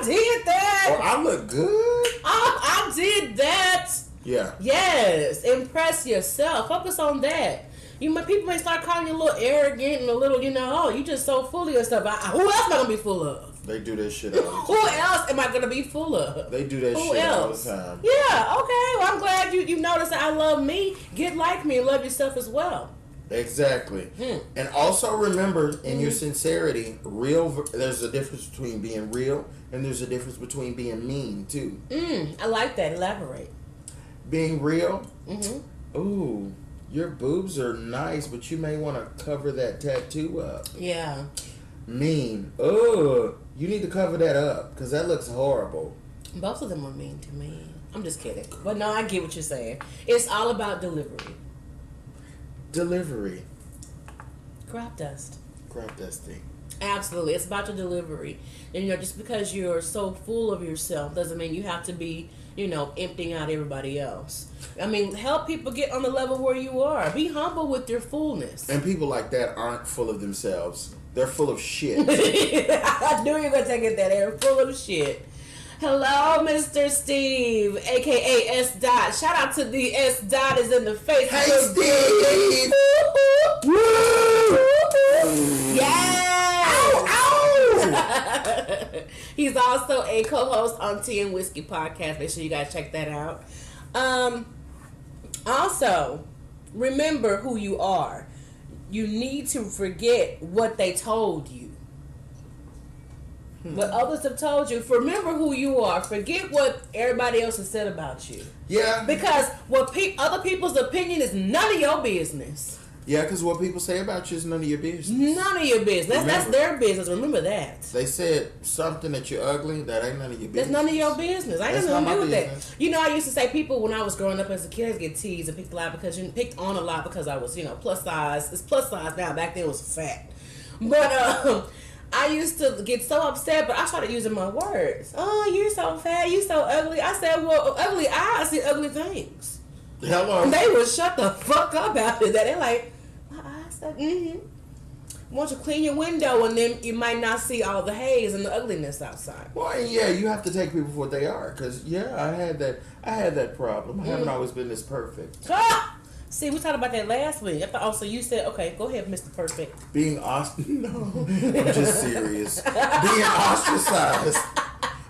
did that. Oh, I look good. I did that. Yeah. Yes. Impress yourself. Focus on that. People may start calling you a little arrogant and a little, oh, you just so full of yourself. Who else am I gonna be full of? They do that shit all the time. Who else am I gonna be full of? They do that shit all the time. Yeah, okay. Well, I'm glad you noticed that I love me. Get like me and love yourself as well. Exactly. And also remember, in your sincerity, there's a difference between being real and there's a difference between being mean, too. I like that. Elaborate. Being real? Ooh, your boobs are nice, but you may want to cover that tattoo up. Yeah. Mean. Oh, you need to cover that up because that looks horrible. Both of them were mean to me. I'm just kidding. But no, I get what you're saying. It's all about delivery. Delivery. Crop dust. Crop dusting. Absolutely. It's about your delivery. And, just because you're so full of yourself doesn't mean you have to be, emptying out everybody else. I mean, help people get on the level where you are. Be humble with your fullness. And people like that aren't full of themselves. They're full of shit. I knew you were going to take it that they're full of shit. Hello, Mr. Steve, a.k.a. S. Dot. Shout out to the S. Dot is in the face. Hey, Steve! Yes! Ow, ow! He's also a co-host on Tea and Whiskey Podcast. Make sure you guys check that out. Also, remember who you are. You need to forget what they told you. What others have told you. Remember who you are. Forget what everybody else has said about you. Yeah. Because what other people's opinion is none of your business. Yeah, because what people say about you is none of your business. None of your business. That's their business. Remember that. They said something that you're ugly. That ain't none of your business. That's none of your business. I ain't That's nothing to not do with my that. business. I used to say people when I was growing up as a kid, I get teased and picked a lot because you picked on a lot because I was, plus size. It's plus size now. Back then it was fat. But I used to get so upset, but I started using my words. Oh, you're so fat. You so ugly. I said, well, ugly eyes see ugly things. Hello. And they would shut the fuck up after that. They're like, my eyes said, Why don't you clean your window and then you might not see all the haze and the ugliness outside. Well, and yeah, you have to take people for what they are. Because, yeah, I had that problem. I haven't always been this perfect. Ah! See, we talked about that last week. I thought also you said, okay, go ahead, Mr. Perfect. Being no, I'm just serious. Being ostracized.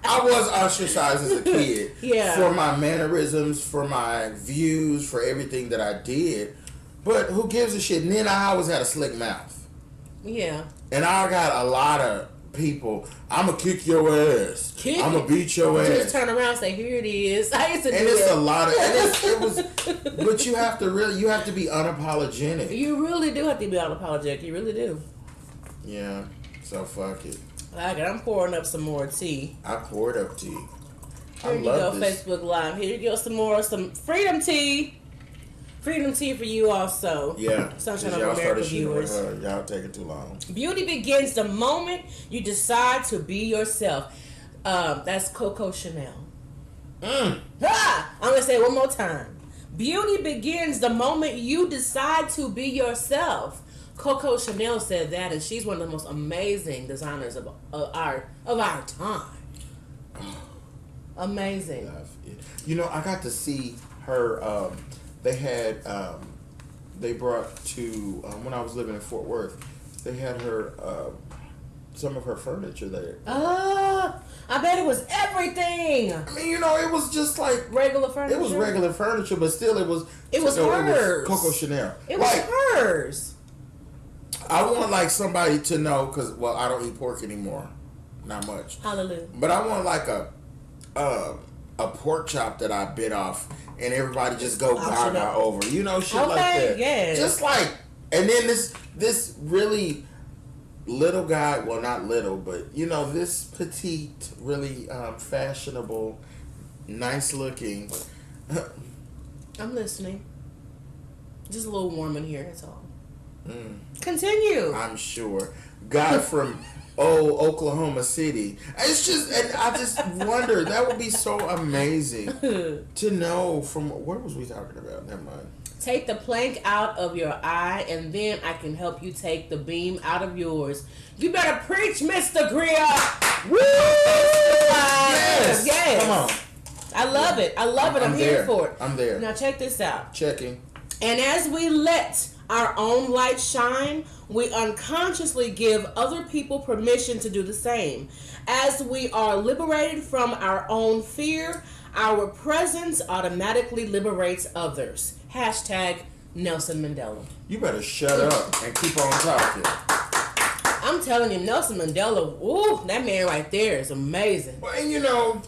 I was ostracized as a kid. Yeah. For my mannerisms, for my views, for everything that I did. But who gives a shit? And then I always had a slick mouth. Yeah. And I got a lot of people, I'm going to kick your ass. I'm going to beat your ass. Just turn around and say, here it is. I used to do and it's that. a lot of, but you have to be unapologetic. You really do have to be unapologetic. You really do. Yeah. So fuck it. I'm pouring up some more tea. I poured up tea. Here you go, Facebook Live. Here you go, some freedom tea. Freedom tea for you also. Yeah. Sunshine of America viewers. Y'all taking too long. Beauty begins the moment you decide to be yourself. That's Coco Chanel. I'm going to say it one more time. Beauty begins the moment you decide to be yourself. Coco Chanel said that, and she's one of the most amazing designers of our time. Amazing. I got to see her. They brought to when I was living in Fort Worth. They had her some of her furniture there. I bet it was everything. I mean, it was just like regular furniture. It was regular furniture, but still, it was hers. It was Coco Chanel. It was hers. I want somebody to know because I don't eat pork anymore, not much. Hallelujah. But I want a pork chop that I bit off, and everybody just go gaga over. Shit like that. Yeah. Just and then this really little guy. Well, not little, but this petite, really fashionable, nice looking. I'm listening. Just a little warm in here. That's all. Continue. I'm sure. Guy from Oklahoma City. It's just, and I just wonder, that would be so amazing to know from, what was we talking about? Never mind. Take the plank out of your eye, and then I can help you take the beam out of yours. You better preach, Mr. Greer. Woo! Yes. Come on. I love it. I'm here there for it. I'm there. Now check this out. Checking. And as we let our own light shine, we unconsciously give other people permission to do the same. As we are liberated from our own fear, our presence automatically liberates others. Hashtag Nelson Mandela. You better shut up and keep on talking. I'm telling you, Nelson Mandela, ooh, that man right there is amazing. Well, and you know,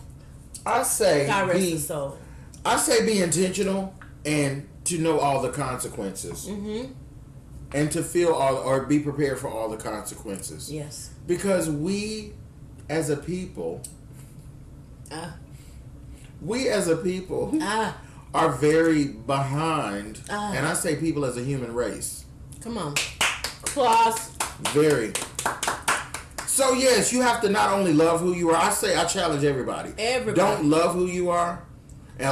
I say God rest his soul. I say be intentional and to know all the consequences. Mm-hmm. And to feel all or be prepared for all the consequences. Yes. Because we as a people are very behind, and I say people as a human race. Come on. Applause. Very. So yes, you have to not only love who you are. I challenge everybody. Don't love who you are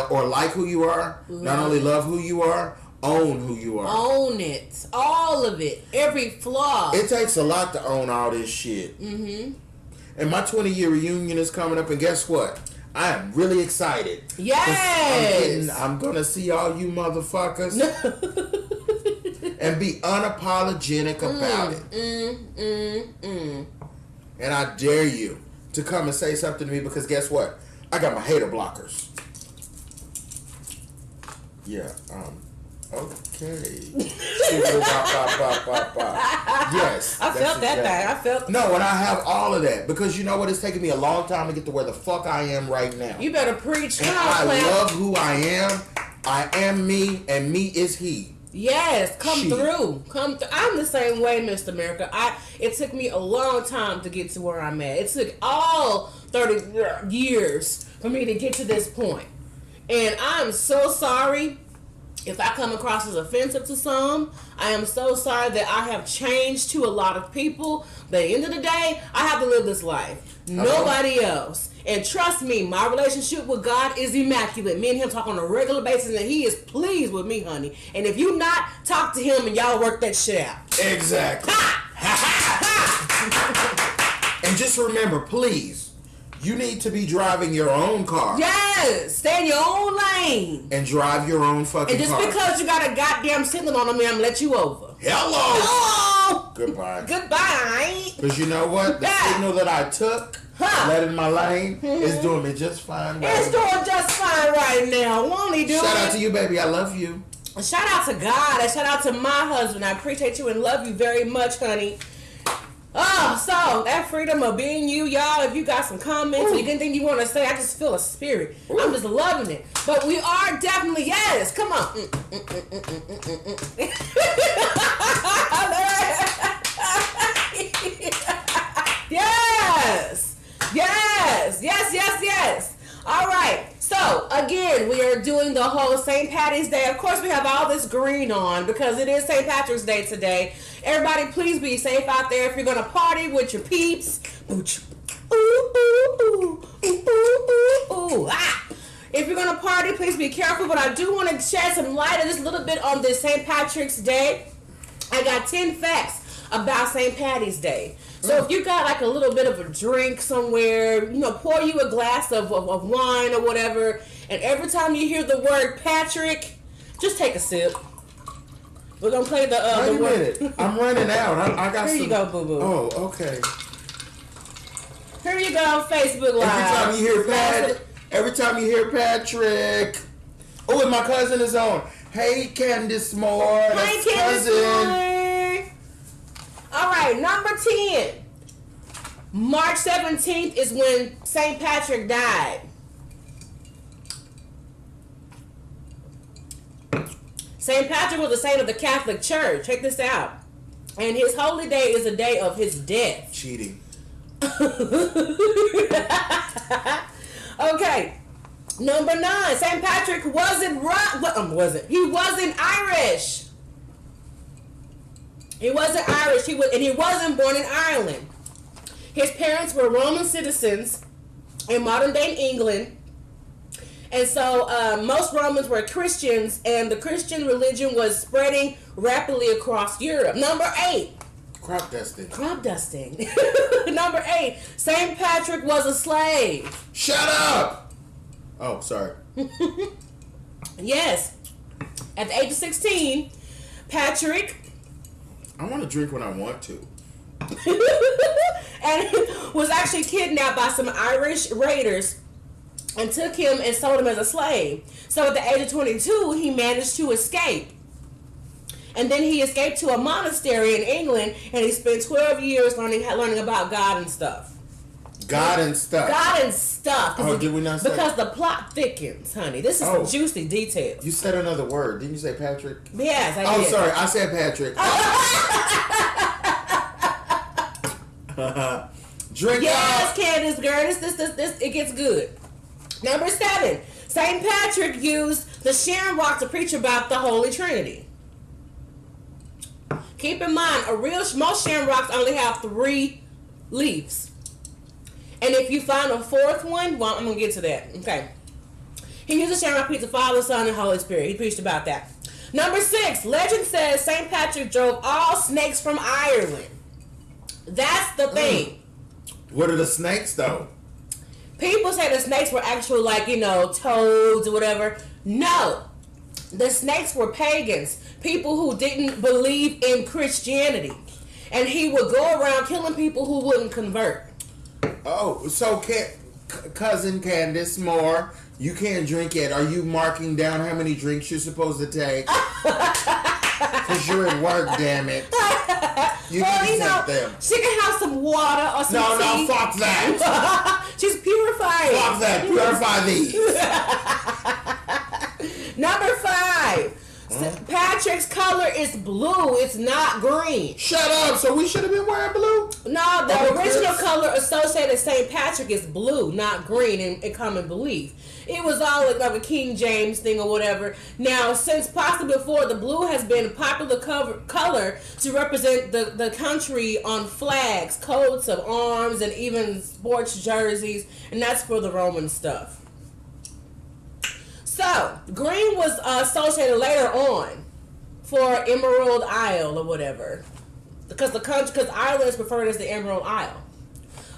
or like who you are. Not only love who you are, own who you are. Own it. All of it. Every flaw. It takes a lot to own all this shit. Mm-hmm. And my 20-year reunion is coming up, and guess what? I am really excited. Yes! I'm going to see all you motherfuckers and be unapologetic about it. And I dare you to come and say something to me, because guess what? I got my hater blockers. Yeah, okay. Yes. I felt that thing. I felt. No, and I have all of that, because you know what? It's taken me a long time to get to where the fuck I am right now. You better preach. And I love who I am. I am me, and me is he. Yes, come through. I'm the same way, Mr. America. It took me a long time to get to where I'm at. It took all 30 years for me to get to this point. And I'm so sorry if I come across as offensive to some. I am so sorry that I have changed to a lot of people. But at the end of the day, I have to live this life. Nobody else. And trust me, my relationship with God is immaculate. Me and him talk on a regular basis, and he is pleased with me, honey. And if you not, talk to him and y'all work that shit out. Exactly. And just remember, please, you need to be driving your own car. Yes! Stay in your own lane. And drive your own fucking car. And just because you got a goddamn signal on me, I'm gonna let you over. Hello! Goodbye. Goodbye. Because you know what? The signal that I took, let in my lane, is doing me just fine. It's doing just fine right now. Won't he do it? Shout out to you, baby. I love you. Shout out to God. And shout out to my husband. I appreciate you and love you very much, honey. Oh, so that freedom of being you, y'all. If you got some comments or anything you want to say, I just feel a spirit. I'm just loving it. But we are definitely, yes. Come on. Yes. Yes. Yes, yes, yes. All right. So, again, we are doing the whole St. Patty's Day. Of course, we have all this green on because it is St. Patrick's Day today. Everybody, please be safe out there. If you're going to party with your peeps, if you're going to party, please be careful. But I do want to shed some light on this little bit on this St. Patrick's Day. I got 10 facts about St. Patty's Day. So if you got like a little bit of a drink somewhere, pour you a glass of wine or whatever, and every time you hear the word Patrick, just take a sip. We're gonna play the Wait a minute. I'm running out. I got Here you go, boo boo. Oh, okay. Here you go, Facebook Live. Every time you hear Patrick. Oh, and my cousin is on. Hey, Candace Moore. Hi, Candace Moore. All right, number 10. March 17th is when St. Patrick died. St. Patrick was a saint of the Catholic Church. Check this out. And his holy day is a day of his death. Cheating. Okay. Number 9. St. Patrick wasn't He wasn't Irish. He wasn't Irish. He wasn't born in Ireland. His parents were Roman citizens in modern day England. And so most Romans were Christians, and the Christian religion was spreading rapidly across Europe. Number 8. Crop dusting. Number 8. St. Patrick was a slave. Shut up! Oh, sorry. Yes. At the age of 16, Patrick I want to drink when I want to. and was actually kidnapped by some Irish raiders and took him and sold him as a slave. So at the age of 22, he managed to escape. And then he escaped to a monastery in England, and he spent 12 years learning about God and stuff. God and stuff. God and stuff. Oh, did we not say? Because the plot thickens, honey. This is juicy details. You said another word. Didn't you say Patrick? Yes, I did. Oh, sorry. I said Patrick. Drink yes, up. Candace, girl. This, it gets good. Number 7. St. Patrick used the shamrock to preach about the Holy Trinity. Keep in mind, most shamrocks only have 3 leaves. And if you find a 4th one, well, I'm going to get to that. Okay. He used the shamrock to preach the Father, Son, and Holy Spirit. He preached about that. Number 6. Legend says St. Patrick drove all snakes from Ireland. That's the thing. What are the snakes, though? People say the snakes were actual, toads or whatever. No. The snakes were pagans. People who didn't believe in Christianity. And he would go around killing people who wouldn't convert. Oh, so cousin Candace Moore, you can't drink it. Are you marking down how many drinks you're supposed to take? Because you're at work, damn it. You can take them. She can have some water or some tea. No, fuck that. She's purifying. Fuck that. Purify these. Number 5. Patrick's color is blue. It's not green. Shut up. So we should have been wearing blue? No, the original color associated with St. Patrick is blue, not green in common belief. It was all like a King James thing or whatever. Now, since possibly before, the blue has been a popular color to represent the country on flags, coats of arms, and even sports jerseys, and that's for the Roman stuff. So, green was associated later on for Emerald Isle or whatever. Because Ireland is preferred as the Emerald Isle.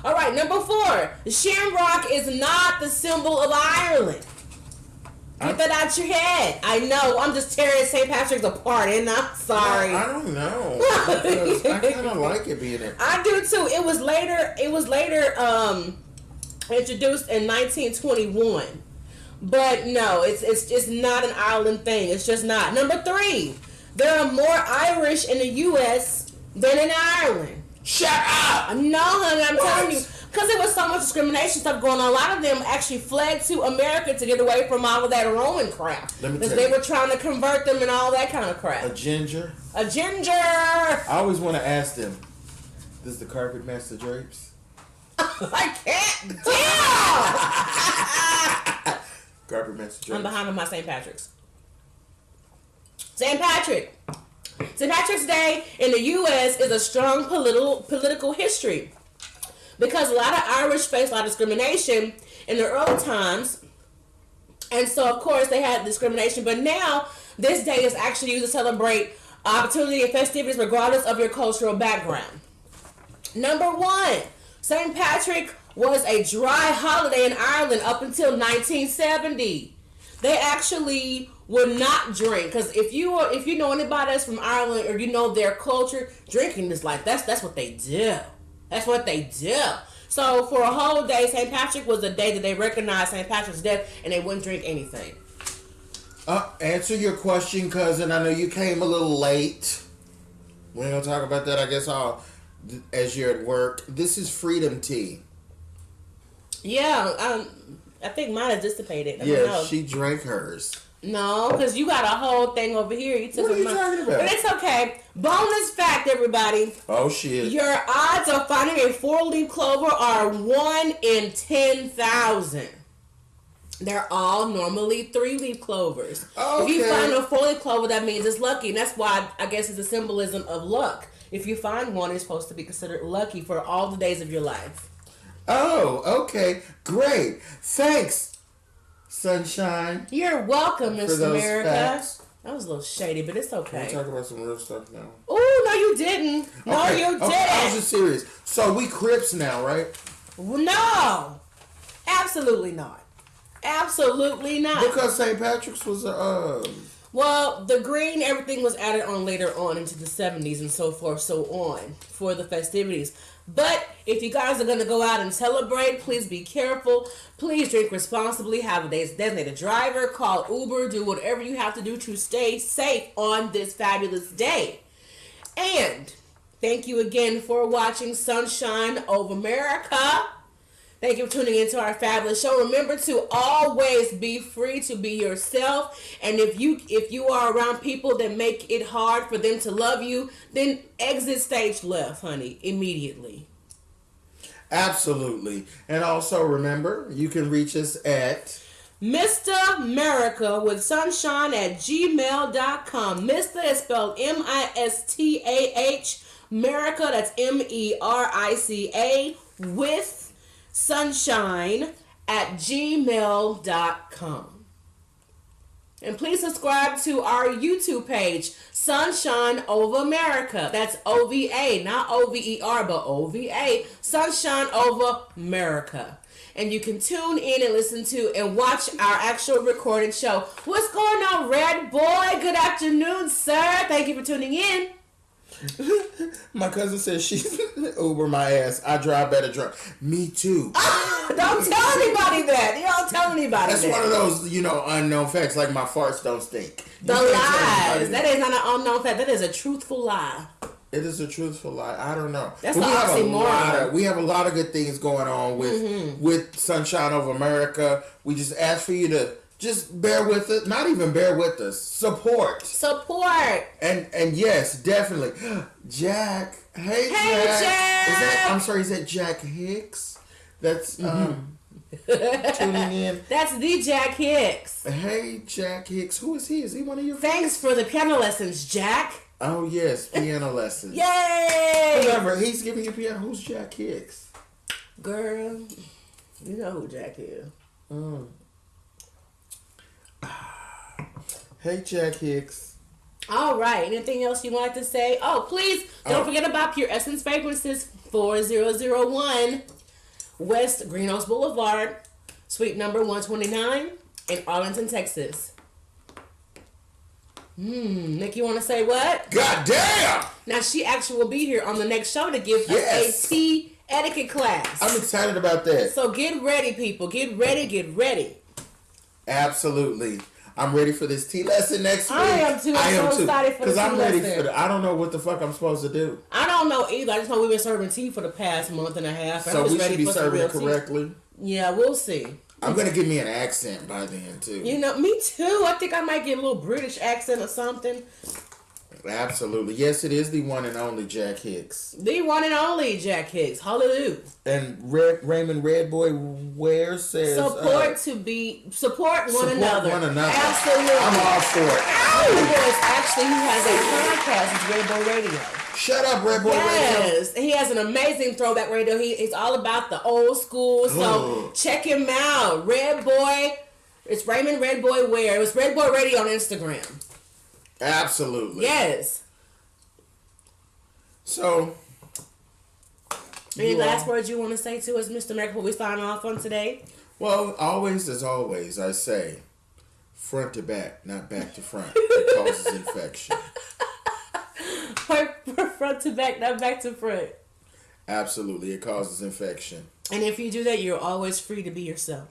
Alright, number 4. The shamrock is not the symbol of Ireland. Get that out your head. I know, I'm just tearing St. Patrick's apart, and I'm sorry. I don't know. I kind of like it being there. I do too. It was later introduced in 1921. But no, it's not an Ireland thing. It's just not. Number 3, there are more Irish in the U.S. than in Ireland. Shut up! No, honey, I'm telling you. Because there was so much discrimination stuff going on. A lot of them actually fled to America to get away from all of that Roman crap. Because they were trying to convert them and all that kind of crap. A ginger? A ginger! I always want to ask them, does the carpet match the drapes? I can't. Damn! Carpet match the drapes. I'm behind on my St. Patrick's. St. Patrick. St. Patrick's Day in the U.S. is a strong political history because a lot of Irish faced a lot of discrimination in the early times, and so of course they had discrimination. But now this day is actually used to celebrate opportunity and festivities regardless of your cultural background. Number 1, St. Patrick was a dry holiday in Ireland up until 1970. They actually would not drink, because if you know anybody that's from Ireland or you know their culture, drinking is like that's what they do. That's what they do. So for a whole day, St. Patrick was the day that they recognized St. Patrick's death, and they wouldn't drink anything. Answer your question, cousin. I know you came a little late. We ain't gonna talk about that, I guess, as you're at work. This is freedom tea. Yeah, I think mine is dissipated. Yeah, she drank hers. No, because you got a whole thing over here. You took what are you talking about? But it's okay. Bonus fact, everybody. Oh, shit. Your odds of finding a 4-leaf clover are 1 in 10,000. They're all normally 3-leaf clovers. Okay. If you find a 4-leaf clover, that means it's lucky. And that's why I guess it's a symbolism of luck. If you find one, it's supposed to be considered lucky for all the days of your life. Oh, okay. Great. Thanks, Sunshine. You're welcome, Miss America. Facts. That was a little shady, but it's okay. We're talking about some real stuff now. Oh, no, you didn't. No, okay. you didn't. I was just serious. So we Crips now, right? No. Absolutely not. Absolutely not. Because St. Patrick's was Well, the green, everything was added on later on into the 70s and so forth, so on for the festivities. But if you guys are going to go out and celebrate, please be careful. Please drink responsibly. Have a designated driver. Call Uber. Do whatever you have to do to stay safe on this fabulous day. And thank you again for watching Sunshine of America. Thank you for tuning into our fabulous show. Remember to always be free to be yourself. And if you are around people that make it hard for them to love you, then exit stage left, honey, immediately. Absolutely. And also remember, you can reach us at MistahMerica with sunshine at gmail.com. Mistah is spelled MISTAH. Merica, that's MERICA with sunshine at gmail.com. And please subscribe to our YouTube page, Sunshine of America. That's OVA, not OVER, but OVA, Sunshine of America. And you can tune in and listen to and watch our actual recorded show. What's going on, Red Boy? Good afternoon, sir. Thank you for tuning in. My cousin says she's Uber my ass. I drive better drunk. Me too. Don't tell anybody that. You don't tell anybody That's that. one of those, unknown facts, like my farts don't stink. The lies. That is not an unknown fact. That is a truthful lie. It is a truthful lie. I don't know. That's but the oxymoron. We have a lot of good things going on with Sunshine of America. We just ask for you to just bear with it. Not even bear with us. Support. And yes, definitely. Jack. Hey Jack. Is that Jack Hicks? That's tuning in. That's the Jack Hicks. Hey Jack Hicks. Who is he? Is he one of your Thanks for the piano lessons, Jack. Oh yes, piano lessons. Yay! Remember, he's giving you piano. Who's Jack Hicks? Girl, you know who Jack is. Hey, Jack Hicks. All right. Anything else you want to say? Oh, please don't forget about Pure Essence Fragrances, 4001 West Greenhouse Boulevard, suite number 129 in Arlington, Texas. Nick, you want to say what? God damn! Now, she actually will be here on the next show to give us a tea etiquette class. I'm excited about that. So get ready, people. Get ready. Absolutely. I'm ready for this tea lesson next week. I am too. I'm so excited for the tea lesson. Because I'm ready for I don't know what the fuck I'm supposed to do. I don't know either. I just know we've been serving tea for the past month and a half. So we should be serving it correctly? Yeah, we'll see. I'm going to give me an accent by then, too. Me too. I think I might get a little British accent or something. Absolutely. Yes, it is the one and only Jack Hicks. The one and only Jack Hicks. Hallelujah. And Raymond Redboy Ware says... Support one another. Absolutely. I'm all for it. Actually, he has a podcast. It's Redboy Radio. Shut up, Redboy Radio. Yes. He has an amazing throwback radio. He's all about the old school. So check him out. Redboy. It's Raymond Redboy Ware. It was Redboy Radio on Instagram. Absolutely. Yes. So, any last words you want to say to us, Mr. America, before we sign off on today? Well, always as always, I say, front to back, not back to front. It causes infection. Front to back, not back to front. Absolutely. It causes infection. And if you do that, you're always free to be yourself.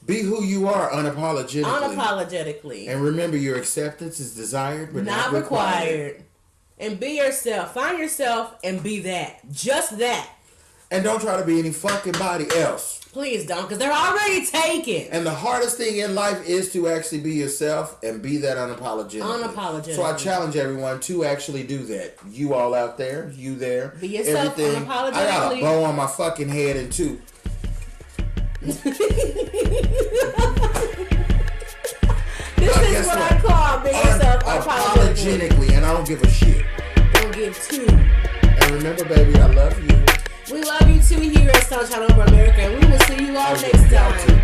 Be who you are unapologetically. Unapologetically. And remember, your acceptance is desired but not required. And be yourself. Find yourself and be that. Just that. And don't try to be any fucking body else. Please don't, because they're already taken. And the hardest thing in life is to actually be yourself and be that unapologetically. So I challenge everyone to actually do that. You all out there, you there. Be yourself unapologetically. I got a bow on my fucking head and two. This is what I call being yourself unapologetically, and I don't give a shit. Don't give two. And remember, baby, I love you. We love you too here at Sunshine Over America, and we will see you all next time.